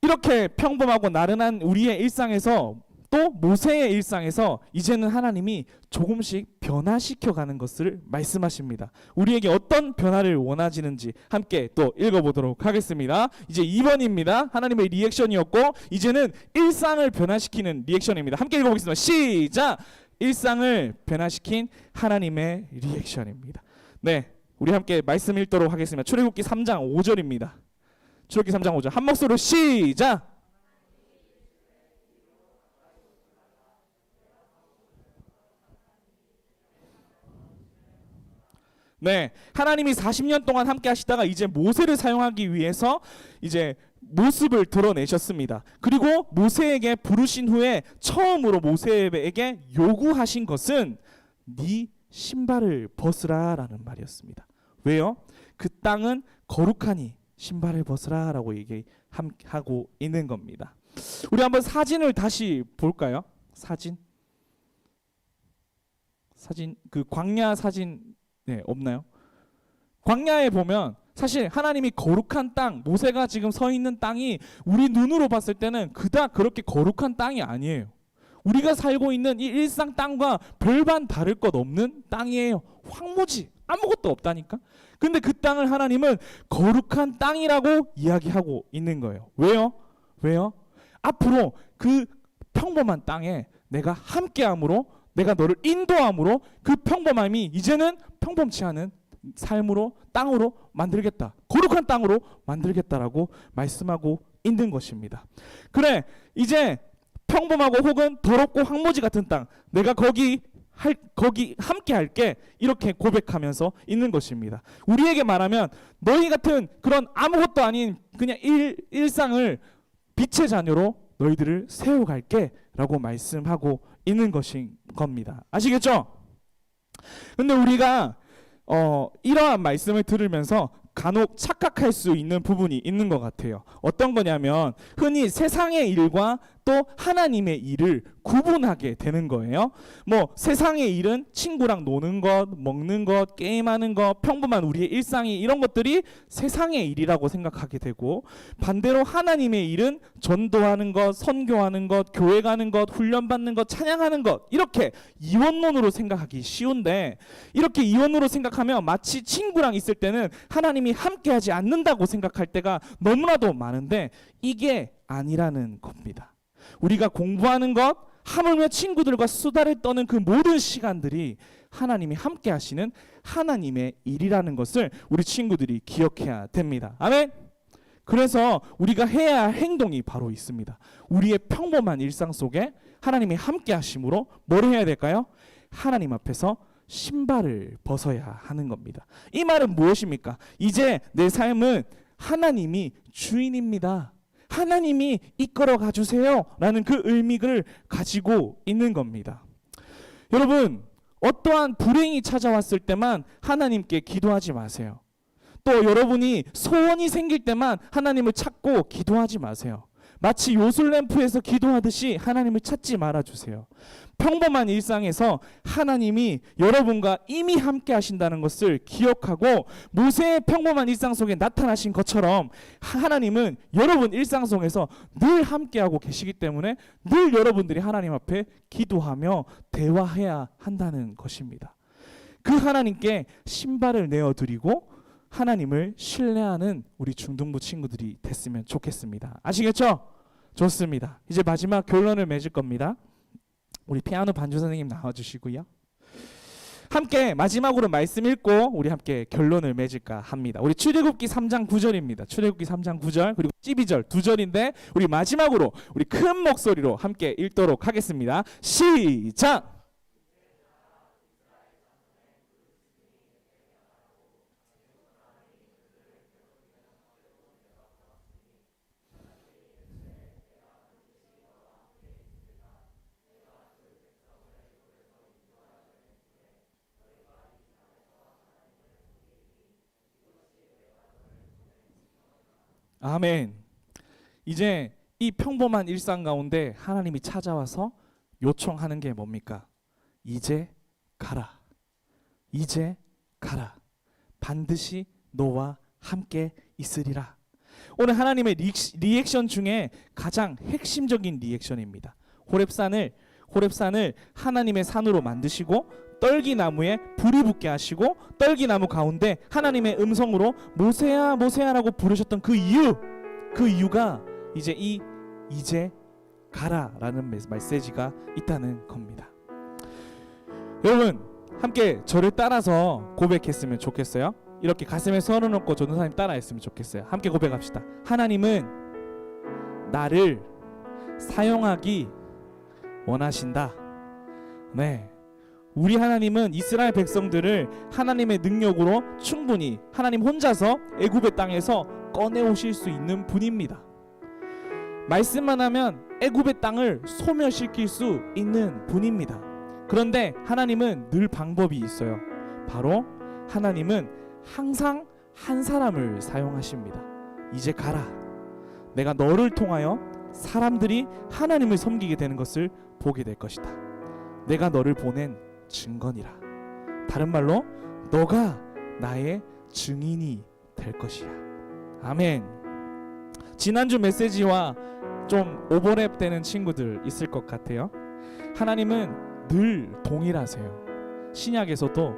이렇게 평범하고 나른한 우리의 일상에서, 또 모세의 일상에서 이제는 하나님이 조금씩 변화시켜가는 것을 말씀하십니다. 우리에게 어떤 변화를 원하시는지 함께 또 읽어보도록 하겠습니다. 이제 2번입니다. 하나님의 리액션이었고 이제는 일상을 변화시키는 리액션입니다. 함께 읽어보겠습니다. 시작! 일상을 변화시킨 하나님의 리액션입니다. 네, 우리 함께 말씀 읽도록 하겠습니다. 출애굽기 3장 5절입니다. 출애굽기 3장 5절 한 목소리로 시작! 네, 하나님이 40년 동안 함께 하시다가 이제 모세를 사용하기 위해서 이제 모습을 드러내셨습니다. 그리고 모세에게 부르신 후에 처음으로 모세에게 요구하신 것은 네 신발을 벗으라 라는 말이었습니다. 왜요? 그 땅은 거룩하니 신발을 벗으라 라고 얘기하고 있는 겁니다. 우리 한번 사진을 다시 볼까요? 사진 그 광야 사진 네, 없나요? 광야에 보면 사실 하나님이 거룩한 땅, 모세가 지금 서 있는 땅이 우리 눈으로 봤을 때는 그닥 그렇게 거룩한 땅이 아니에요. 우리가 살고 있는 이 일상 땅과 별반 다를 것 없는 땅이에요. 황무지, 아무것도 없다니까. 근데 그 땅을 하나님은 거룩한 땅이라고 이야기하고 있는 거예요. 왜요? 앞으로 그 평범한 땅에 내가 함께함으로, 내가 너를 인도함으로 그 평범함이 이제는 평범치 않은 삶으로, 땅으로 만들겠다. 거룩한 땅으로 만들겠다라고 말씀하고 있는 것입니다. 그래, 이제 평범하고 혹은 더럽고 황무지 같은 땅, 내가 거기 함께 할게, 이렇게 고백하면서 있는 것입니다. 우리에게 말하면 너희 같은 그런 아무것도 아닌 그냥 일상을 빛의 자녀로 너희들을 세워갈게 라고 말씀하고 있는 것인 겁니다. 아시겠죠? 근데 우리가 이러한 말씀을 들으면서 간혹 착각할 수 있는 부분이 있는 것 같아요. 어떤 거냐면 흔히 세상의 일과 또 하나님의 일을 구분하게 되는 거예요. 뭐 세상의 일은 친구랑 노는 것, 먹는 것, 게임하는 것, 평범한 우리의 일상이, 이런 것들이 세상의 일이라고 생각하게 되고, 반대로 하나님의 일은 전도하는 것, 선교하는 것, 교회 가는 것, 훈련받는 것, 찬양하는 것, 이렇게 이원론으로 생각하기 쉬운데, 이렇게 이원으로 생각하면 마치 친구랑 있을 때는 하나님이 함께하지 않는다고 생각할 때가 너무나도 많은데 이게 아니라는 겁니다. 우리가 공부하는 것, 하물며 친구들과 수다를 떠는 그 모든 시간들이 하나님이 함께 하시는 하나님의 일이라는 것을 우리 친구들이 기억해야 됩니다. 아멘. 그래서 우리가 해야 할 행동이 바로 있습니다. 우리의 평범한 일상 속에 하나님이 함께 하심으로 뭘 해야 될까요? 하나님 앞에서 신발을 벗어야 하는 겁니다. 이 말은 무엇입니까? 이제 내 삶은 하나님이 주인입니다. 하나님이 이끌어 가주세요 라는 그 의미를 가지고 있는 겁니다. 여러분, 어떠한 불행이 찾아왔을 때만 하나님께 기도하지 마세요. 또 여러분이 소원이 생길 때만 하나님을 찾고 기도하지 마세요. 마치 요술램프에서 기도하듯이 하나님을 찾지 말아주세요. 평범한 일상에서 하나님이 여러분과 이미 함께 하신다는 것을 기억하고, 모세의 평범한 일상 속에 나타나신 것처럼 하나님은 여러분 일상 속에서 늘 함께하고 계시기 때문에 늘 여러분들이 하나님 앞에 기도하며 대화해야 한다는 것입니다. 그 하나님께 신발을 내어드리고 하나님을 신뢰하는 우리 중등부 친구들이 됐으면 좋겠습니다. 아시겠죠? 좋습니다. 이제 마지막 결론을 맺을 겁니다. 우리 피아노 반주 선생님 나와주시고요. 함께 마지막으로 말씀 읽고 우리 함께 결론을 맺을까 합니다. 우리 출애굽기 3장 9절입니다. 출애굽기 3장 9절 그리고 12절 두 절인데 우리 마지막으로 우리 큰 목소리로 함께 읽도록 하겠습니다. 시작! 아멘. 이제 이 평범한 일상 가운데 하나님이 찾아와서 요청하는 게 뭡니까? 이제 가라. 이제 가라. 반드시 너와 함께 있으리라. 오늘 하나님의 리액션 중에 가장 핵심적인 리액션입니다. 호렙산을 하나님의 산으로 만드시고 떨기나무에 불이 붙게 하시고 떨기나무 가운데 하나님의 음성으로 모세야 모세야라고 부르셨던 그 이유가 이제 가라라는 메시지가 있다는 겁니다. 여러분 함께 저를 따라서 고백했으면 좋겠어요. 이렇게 가슴에 손을 얹고 전도사님 따라했으면 좋겠어요. 함께 고백합시다. 하나님은 나를 사용하기 원하신다. 네. 우리 하나님은 이스라엘 백성들을 하나님의 능력으로 충분히 하나님 혼자서 애굽의 땅에서 꺼내오실 수 있는 분입니다. 말씀만 하면 애굽의 땅을 소멸시킬 수 있는 분입니다. 그런데 하나님은 늘 방법이 있어요. 바로 하나님은 항상 한 사람을 사용하십니다. 이제 가라. 내가 너를 통하여 사람들이 하나님을 섬기게 되는 것을 보게 될 것이다. 내가 너를 보낸 증거니라. 다른 말로 너가 나의 증인이 될 것이야. 아멘. 지난주 메시지와 좀 오버랩 되는 친구들 있을 것 같아요. 하나님은 늘 동일하세요. 신약에서도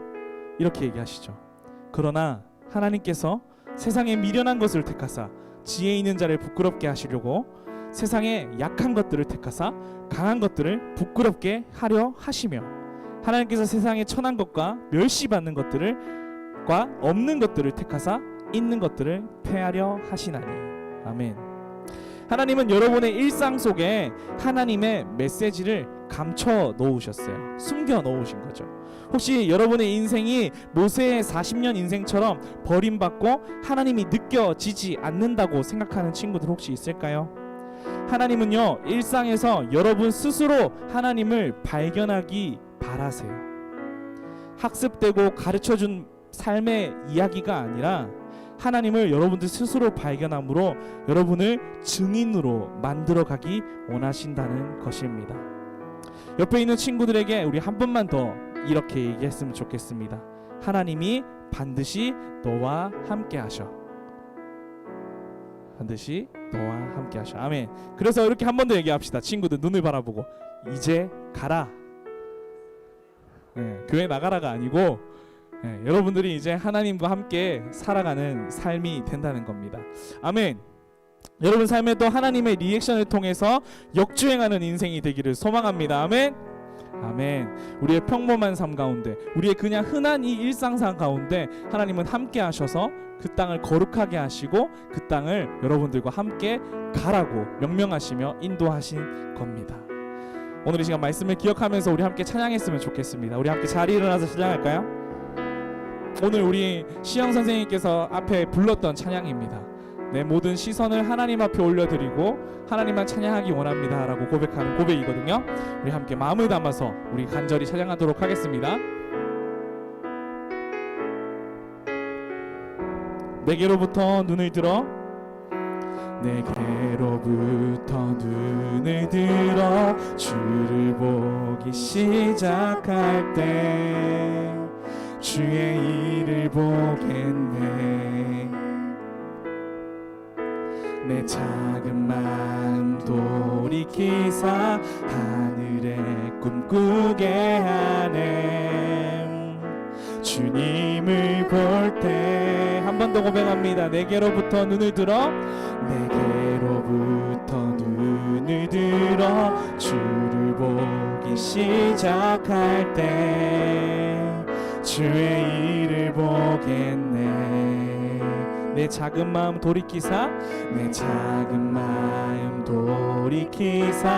이렇게 얘기하시죠. 그러나 하나님께서 세상에 미련한 것을 택하사 지혜 있는 자를 부끄럽게 하시려고 세상에 약한 것들을 택하사 강한 것들을 부끄럽게 하려 하시며 하나님께서 세상에 천한 것과 멸시받는 것들과 없는 것들을 택하사 있는 것들을 패하려 하시나니. 아멘. 하나님은 여러분의 일상 속에 하나님의 메시지를 감춰 놓으셨어요. 숨겨 놓으신 거죠. 혹시 여러분의 인생이 모세의 40년 인생처럼 버림받고 하나님이 느껴지지 않는다고 생각하는 친구들 혹시 있을까요? 하나님은요, 일상에서 여러분 스스로 하나님을 발견하기 바라세요. 학습되고 가르쳐준 삶의 이야기가 아니라 하나님을 여러분들 스스로 발견함으로 여러분을 증인으로 만들어가기 원하신다는 것입니다. 옆에 있는 친구들에게 우리 한 번만 더 이렇게 얘기했으면 좋겠습니다. 하나님이 반드시 너와 함께 하셔. 반드시 너와 함께 하셔. 아멘. 그래서 이렇게 한 번 더 얘기합시다. 친구들 눈을 바라보고 이제 가라. 네, 교회 나가라가 아니고 여러분들이 이제 하나님과 함께 살아가는 삶이 된다는 겁니다. 아멘. 여러분 삶에도 하나님의 리액션을 통해서 역주행하는 인생이 되기를 소망합니다. 아멘. 아멘. 우리의 평범한 삶 가운데, 우리의 그냥 흔한 이 일상상 가운데 하나님은 함께 하셔서 그 땅을 거룩하게 하시고 그 땅을 여러분들과 함께 가라고 명령하시며 인도하신 겁니다. 오늘 이 시간 말씀을 기억하면서 우리 함께 찬양했으면 좋겠습니다. 우리 함께 자리에 일어나서 찬양할까요? 오늘 우리 시영 선생님께서 앞에 불렀던 찬양입니다. 내 모든 시선을 하나님 앞에 올려드리고 하나님만 찬양하기 원합니다 라고 고백하는 고백이거든요. 우리 함께 마음을 담아서 우리 간절히 찬양하도록 하겠습니다. 내게로부터 눈을 들어, 내게로부터 눈을 들어 주를 보기 시작할 때 주의 일을 보겠네. 내 작은 마음 돌이키사 하늘에 꿈꾸게 하네. 주님을 볼 때 한 번 더 고백합니다. 내게로부터 눈을 들어, 내게로부터 눈을 들어 주를 보기 시작할 때 주의 일을 보겠네. 내 작은 마음 돌이키사 내 작은 마음 돌이키사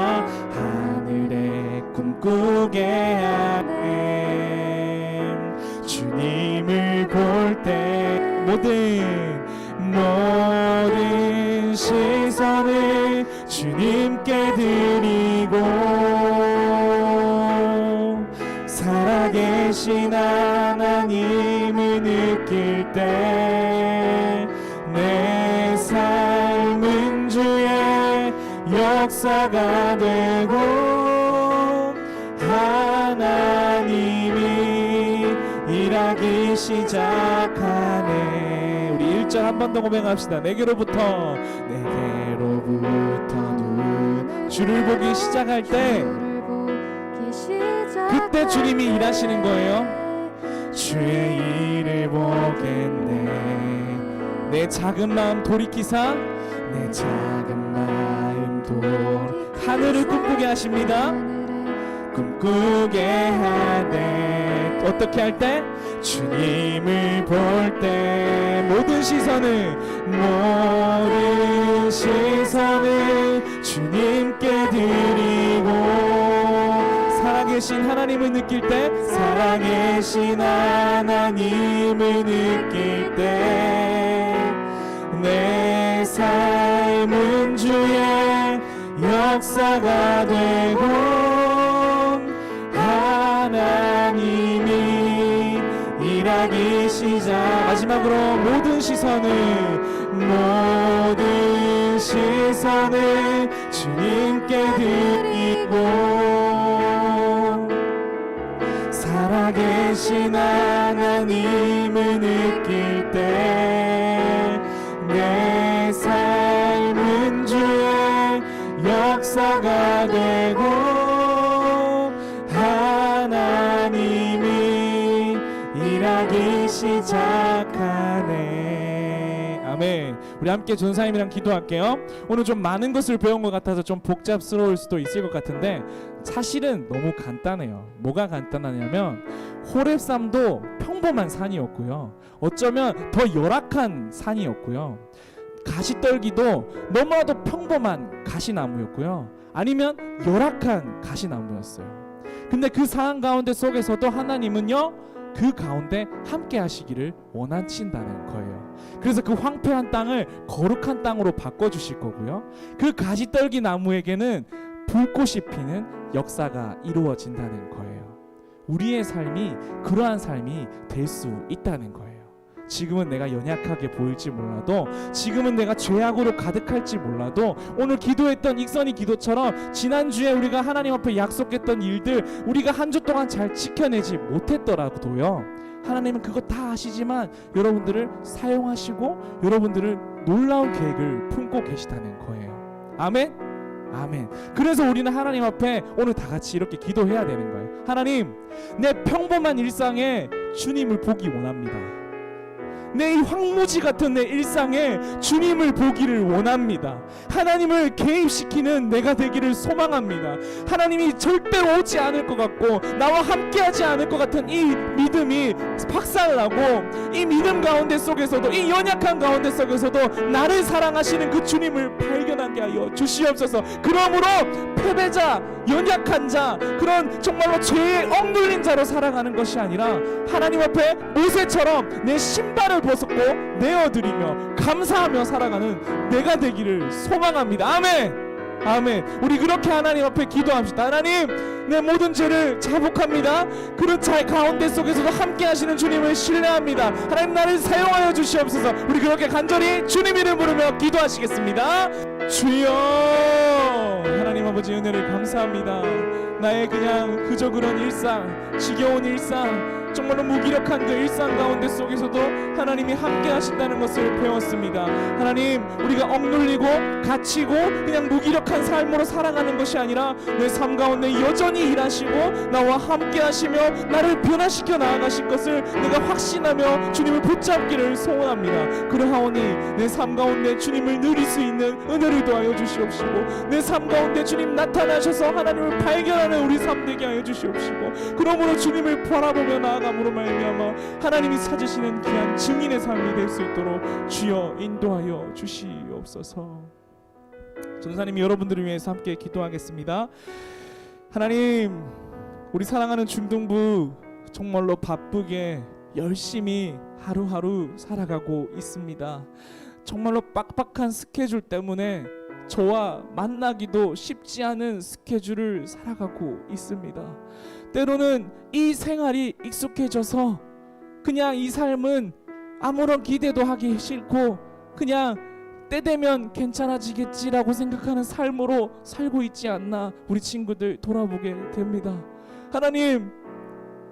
하늘에 꿈꾸게 하네. 주님을 볼 때 모든 시선을 주님께 드리고 살아계신 하나님을 느낄 때 내 삶은 주의 역사가 되고 하나님이 일하기 시작하네. 우리 1절 한 번 더 고백합시다. 내게로부터 주를 보기 시작할 때 그때 주님이 일하시는 거예요. 주의 일을 보겠네. 내 작은 마음 돌이키사 내 작은 마음 하늘을 꿈꾸게 하십니다. 꿈꾸게 하네. 어떻게 할 때? 주님을 볼 때 모든 시선을 주님께 드리고 살아계신 하나님을 느낄 때 살아계신 하나님을 느낄 때 내 삶은 주의 역사가 되고 하나님이 일하기 시작. 마지막으로 모든 시선을 주님께 드리고 살아계신 하나님을 느낄 때 내 삶은 주의 역사가 되고 하나님이 일하기 시작하네. 아멘. 우리 함께 전사님이랑 기도할게요. 오늘 좀 많은 것을 배운 것 같아서 좀 복잡스러울 수도 있을 것 같은데 사실은 너무 간단해요. 뭐가 간단하냐면 호렙산도 평범한 산이었고요. 어쩌면 더 열악한 산이었고요. 가시떨기도 너무나도 평범한 가시나무였고요. 아니면 열악한 가시나무였어요. 근데 그 상황 가운데 속에서도 하나님은요 그 가운데 함께 하시기를 원하신다는 거예요. 그래서 그 황폐한 땅을 거룩한 땅으로 바꿔주실 거고요. 그 가시떨기 나무에게는 불꽃이 피는 역사가 이루어진다는 거예요. 우리의 삶이 그러한 삶이 될 수 있다는 거예요. 지금은 내가 연약하게 보일지 몰라도 지금은 내가 죄악으로 가득할지 몰라도 오늘 기도했던 익선이 기도처럼 지난주에 우리가 하나님 앞에 약속했던 일들 우리가 한 주 동안 잘 지켜내지 못했더라도요 하나님은 그거 다 아시지만 여러분들을 사용하시고 여러분들을 놀라운 계획을 품고 계시다는 거예요. 아멘? 아멘. 그래서 우리는 하나님 앞에 오늘 다 같이 이렇게 기도해야 되는 거예요. 하나님, 내 평범한 일상에 주님을 보기 원합니다. 내 이 황무지 같은 내 일상에 주님을 보기를 원합니다. 하나님을 개입시키는 내가 되기를 소망합니다. 하나님이 절대로 오지 않을 것 같고 나와 함께하지 않을 것 같은 이 믿음이 박살나고 이 믿음 가운데 속에서도 이 연약한 가운데 속에서도 나를 사랑하시는 그 주님을 발견하게 하여 주시옵소서. 그러므로 패배자, 연약한 자, 그런 정말로 죄에 억눌린 자로 살아가는 것이 아니라 하나님 앞에 모세처럼 내 신발을 벗었고 내어드리며 감사하며 살아가는 내가 되기를 소망합니다. 아멘. 아멘. 우리 그렇게 하나님 앞에 기도합시다. 하나님, 내 모든 죄를 자복합니다. 그런 자 가운데 속에서도 함께 하시는 주님을 신뢰합니다. 하나님, 나를 사용하여 주시옵소서. 우리 그렇게 간절히 주님 이름 부르며 기도하시겠습니다. 주여, 하나님 아버지 은혜를 감사합니다. 나의 그냥 그저 그런 일상, 지겨운 일상, 정말로 무기력한 그 일상 가운데 속에서도 하나님이 함께 하신다는 것을 배웠습니다. 하나님, 우리가 억눌리고 갇히고 그냥 무기력한 삶으로 살아가는 것이 아니라 내 삶 가운데 여전히 일하시고 나와 함께 하시며 나를 변화시켜 나아가실 것을 내가 확신하며 주님을 붙잡기를 소원합니다. 그러하오니 내 삶 가운데 주님을 누릴 수 있는 은혜를 더하여 주시옵시고 내 삶 가운데 주님 나타나셔서 하나님을 발견하는 우리 삶 되게 하여 주시옵시고 그러므로 주님을 바라보며 나아가 나아감으로 말미암아 하나님이 찾으시는 귀한 증인의 삶이 될 수 있도록 주여 인도하여 주시옵소서. 전사님이 여러분들을 위해서 함께 기도하겠습니다. 하나님, 우리 사랑하는 중등부 정말로 바쁘게 열심히 하루하루 살아가고 있습니다. 정말로 빡빡한 스케줄 때문에 저와 만나기도 쉽지 않은 스케줄을 살아가고 있습니다. 때로는 이 생활이 익숙해져서 그냥 이 삶은 아무런 기대도 하기 싫고 그냥 때 되면 괜찮아지겠지라고 생각하는 삶으로 살고 있지 않나 우리 친구들 돌아보게 됩니다. 하나님,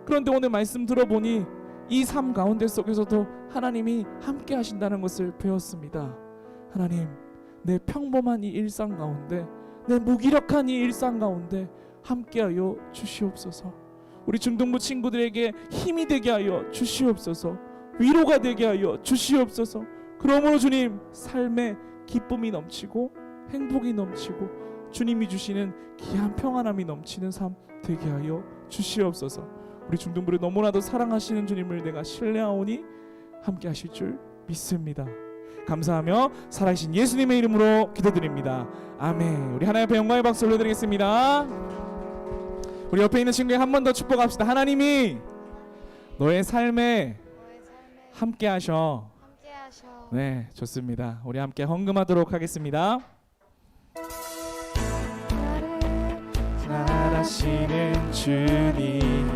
그런데 오늘 말씀 들어보니 이 삶 가운데 속에서도 하나님이 함께 하신다는 것을 배웠습니다. 하나님, 내 평범한 이 일상 가운데, 내 무기력한 이 일상 가운데 함께하여 주시옵소서. 우리 중등부 친구들에게 힘이 되게 하여 주시옵소서. 위로가 되게 하여 주시옵소서. 그러므로 주님, 삶에 기쁨이 넘치고 행복이 넘치고 주님이 주시는 귀한 평안함이 넘치는 삶 되게 하여 주시옵소서. 우리 중등부를 너무나도 사랑하시는 주님을 내가 신뢰하오니 함께 하실 줄 믿습니다. 감사하며 살아계신 예수님의 이름으로 기도드립니다. 아멘. 우리 하나님 앞에 영광의 박수 올려드리겠습니다. 우리 옆에 있는 친구에게 한 번 더 축복합시다. 하나님이 너의 삶에 함께 하셔. 네, 좋습니다. 우리 함께 헌금하도록 하겠습니다. 잘하시는 주님,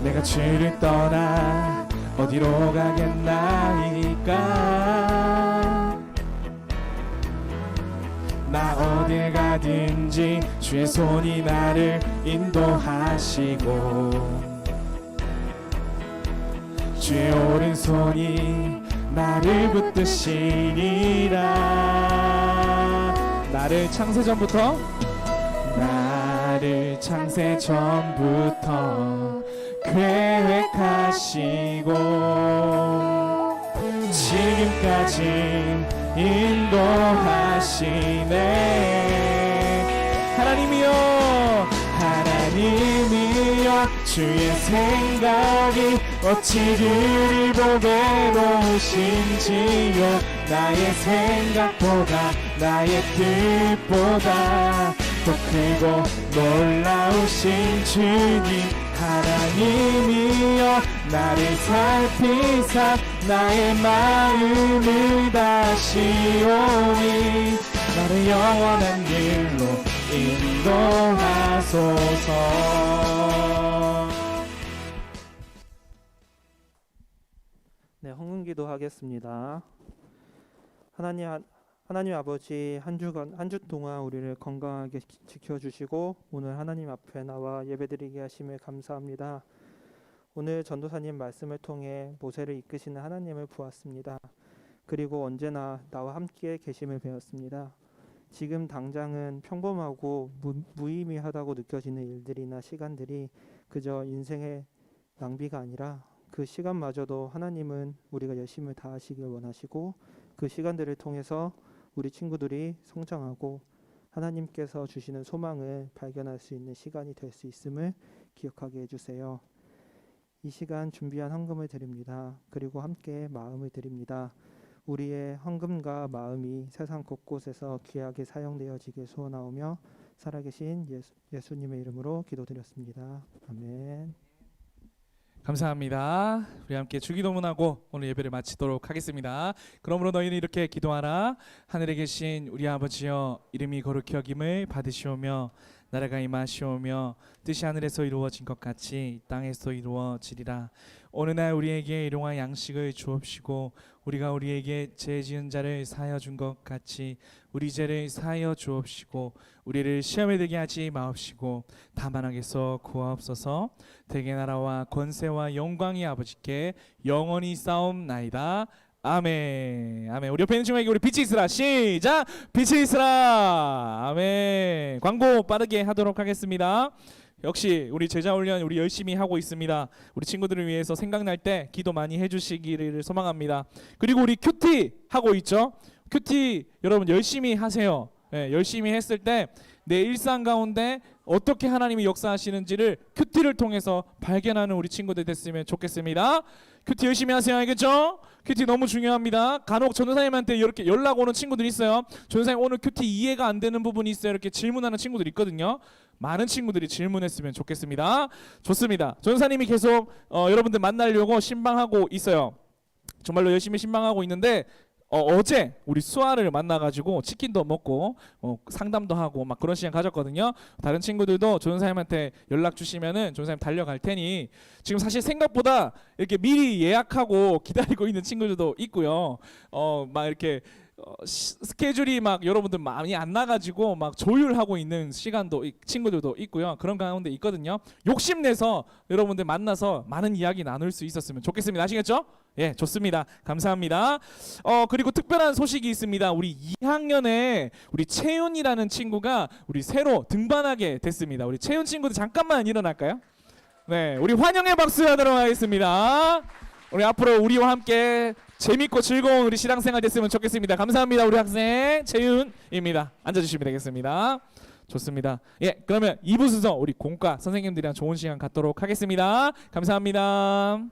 내가 주를 떠나 어디로 가겠나이까. 나 어딜 가든지 주의 손이 나를 인도하시고 주의 오른손이 나를 붙드시니라. 나를 창세전부터 계획하시고 지금까지 인도하시네. 하나님이여 주의 생각이 어찌 그리 보배로우신지요. 나의 생각보다 나의 뜻보다 더 크고 놀라우신 주님. 하나님이여 나를 살피사 나의 마음을 다시오니 나를 영원한 길로 인도하소서. 네, 헌금기도 하겠습니다. 하나님 아버지, 한 주 동안 우리를 건강하게 지켜주시고 오늘 하나님 앞에 나와 예배드리게 하심에 감사합니다. 오늘 전도사님 말씀을 통해 모세를 이끄시는 하나님을 보았습니다. 그리고 언제나 나와 함께 계심을 배웠습니다. 지금 당장은 평범하고 무의미하다고 느껴지는 일들이나 시간들이 그저 인생의 낭비가 아니라 그 시간마저도 하나님은 우리가 열심을 다하시길 원하시고 그 시간들을 통해서 우리 친구들이 성장하고 하나님께서 주시는 소망을 발견할 수 있는 시간이 될 수 있음을 기억하게 해주세요. 이 시간 준비한 헌금을 드립니다. 그리고 함께 마음을 드립니다. 우리의 헌금과 마음이 세상 곳곳에서 귀하게 사용되어지길 소원하오며 살아계신 예수님의 이름으로 기도드렸습니다. 아멘. 감사합니다. 우리 함께 주기도문하고 오늘 예배를 마치도록 하겠습니다. 그러므로 너희는 이렇게 기도하라. 하늘에 계신 우리 아버지여, 이름이 거룩히 여김을 받으시오며 나라가 임하시오며 뜻이 하늘에서 이루어진 것 같이 땅에서 이루어지리라. 어느 날 우리에게 일용할 양식을 주옵시고 우리가 우리에게 죄 지은 자를 사하여 준 것 같이 우리 죄를 사하여 주옵시고 우리를 시험에 들게 하지 마옵시고 다만 악에서 구하옵소서. 대개 나라와 권세와 영광이 아버지께 영원히 싸움나이다. 아멘. 아멘. 우리 옆에 있는 친구에게 우리 빛이 있으라. 시작. 빛이 있으라. 아멘. 광고 빠르게 하도록 하겠습니다. 역시 우리 제자 훈련 우리 열심히 하고 있습니다. 우리 친구들을 위해서 생각날 때 기도 많이 해주시기를 소망합니다. 그리고 우리 큐티 하고 있죠. 큐티 여러분 열심히 하세요. 예, 열심히 했을 때 내 일상 가운데 어떻게 하나님이 역사하시는지를 큐티를 통해서 발견하는 우리 친구들 됐으면 좋겠습니다. 큐티 열심히 하세요. 알겠죠? 큐티 너무 중요합니다. 간혹 전도사님한테 이렇게 연락 오는 친구들이 있어요. 전도사님 오늘 큐티 이해가 안 되는 부분이 있어요. 이렇게 질문하는 친구들이 있거든요. 많은 친구들이 질문했으면 좋겠습니다. 좋습니다. 전도사님이 계속 여러분들 만나려고 신방하고 있어요. 정말로 열심히 신방하고 있는데 어제 우리 수아를 만나가지고 치킨도 먹고 상담도 하고 막 그런 시간 가졌거든요. 다른 친구들도 조연사님한테 연락 주시면은 조연사님 달려갈 테니 지금 사실 생각보다 이렇게 미리 예약하고 기다리고 있는 친구들도 있고요. 막 이렇게 스케줄이 막 여러분들 많이 안 나가지고 막 조율하고 있는 시간도 친구들도 있고요. 그런 가운데 있거든요. 욕심내서 여러분들 만나서 많은 이야기 나눌 수 있었으면 좋겠습니다. 아시겠죠? 예, 좋습니다. 감사합니다. 그리고 특별한 소식이 있습니다. 우리 2학년에 우리 채윤이라는 친구가 우리 새로 등반하게 됐습니다. 우리 채윤 친구들 잠깐만 일어날까요? 네, 우리 환영의 박수 하도록 하겠습니다. 우리 앞으로 우리와 함께 재밌고 즐거운 우리 신앙생활 됐으면 좋겠습니다. 감사합니다. 우리 학생 채윤입니다. 앉아주시면 되겠습니다. 좋습니다. 예, 그러면 2부 순서 우리 공과 선생님들이랑 좋은 시간 갖도록 하겠습니다. 감사합니다.